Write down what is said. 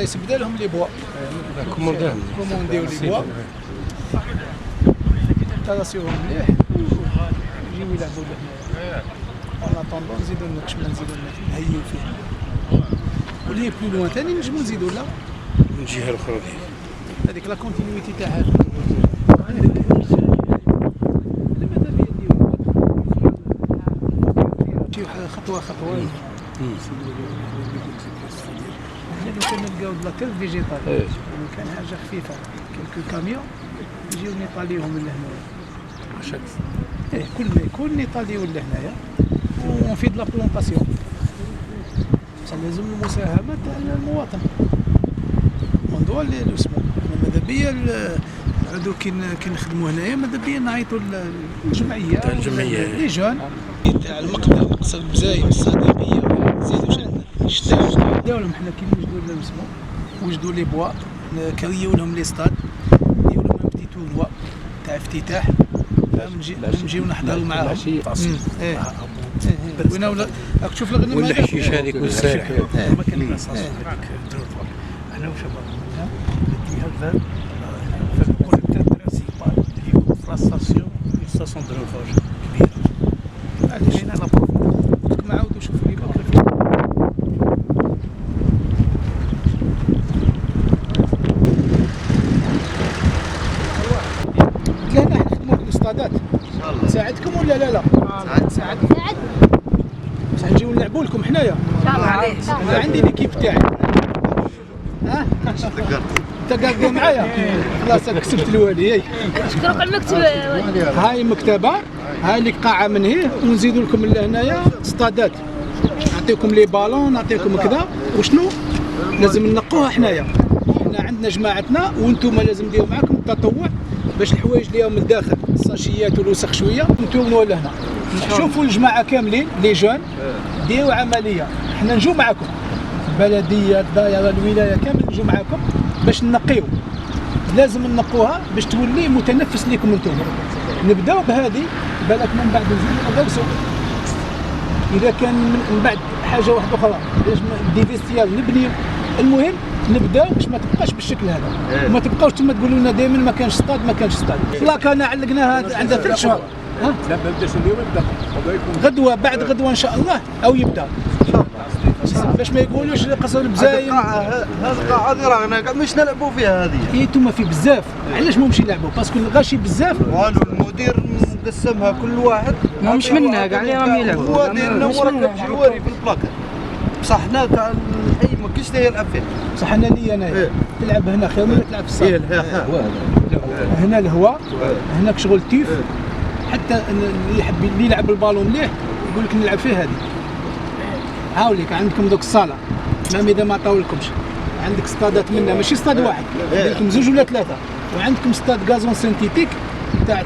يسبدا لهم لي بوا كومونديو لي بوا تراسيوهم مليح يجيو يلعبوا لهنا اون اتوندون نزيدو نكشمل نزيدو نهيو فيه واللي بلو لوان ثاني نجمو نزيدو لا من الجهه الاخرى هذيك لا كونتينيتي تاعها خطوه خطوه لو كان نلقاو لاكل فيجيتال لو كان حاجه خفيفه كلكو كاميون يجيو نيطاليوهم من لهنايا كل ما يكون نيطاليو لهنايا ونفيد لا بلونطاسيون بصح لازم المساهمه تاع المواطن موضوع اللي اسمه ماذا بيا هادو كي نخدموا هنايا ماذا بيا نعيطوا للجمعيه تاع الجمعيه لي جون تاع المقدر نقص البزايم الصديقيه نزيدو شتاو داولهم حنا كي نوجدوا الاسمو وجدوا لي بوا كريو لهم لي ستاد نديروا لهم بتي تورنوا تاع افتتاح نجيو نحضروا معاهم وين راك تشوف الغنم والحشيش هذيك والسارح ما كان الاساس انا وشباب نديها الفال الكوليكتور برينسيبال اللي يكون في لاستاسيون دروفاج كبيره علاش هنا لا بروف ما عاودوا شوفوا لي باك لا احنا نخدموا في الاستادات نساعدكم ولا لا؟ ساعد بصح نجيو نلعبوا لكم حنايا ان شاء الله عليك. انا عندي ليكيب تاعي ها انت قاعد معايا خلاص كسبت الوالي هاي شكرا على المكتب. هاي مكتبه هاي لك قاعه من هي ونزيدوا لكم لهنايا ستادات نعطيكم لي بالون نعطيكم كذا وشنو لازم ننقوها حنايا حنا عندنا جماعتنا وانتم لازم ديروا معاكم التطوع باش الحوايج اللي من الداخل الساشيات والوسخ شويه نتوما لهنا شوفوا الجماعه كاملين لي جون ديروا عمليه حنا نجوا معاكم البلديه الدائره الولايه كامل نجوا معاكم باش نقيو لازم نقوها باش تولي متنفس ليكم انتم نبداو بهذه بالك من بعد نزيدو ندرسوا اذا كان من بعد حاجه واحده اخرى لازم ديفيستيال نبنيو المهم نبداو باش ما تبقاش بالشكل هذا وما تبقاوش تما تقولوا لنا دائما ما كانش ستاد ما كانش ستاد فلاكانا علقناها عندها 3 شهور لا ما بداش اليوم يبدا غدوه بعد غدوه ان شاء الله او يبدا باش ما يقولوش قصر البزايم هذه القاعه هذه رانا كاع مش نلعبوا فيها هذه انتم في بزاف علاش ما مشي يلعبوا باسكو الغاشي بزاف والو المدير مقسمها كل واحد ما مش منا كاع اللي راهم يلعبوا هو داير لنا مركب جواري في البلاكه بصح حنا تاع الحي ما كاينش اللي يلعب فيه بصح انا نيه انايا تلعب هنا خير من تلعب في الصالة هنا الهواء هناك شغل تيف حتى اللي يحب اللي يلعب البالون مليح يقول لك نلعب فيه هذه هاوليك عندكم دوك الصاله مام اذا ما عطاولكمش عندك ستادات منها ماشي ستاد واحد عندكم 2 ولا 3 وعندكم ستاد غازون سينتيتيك تاع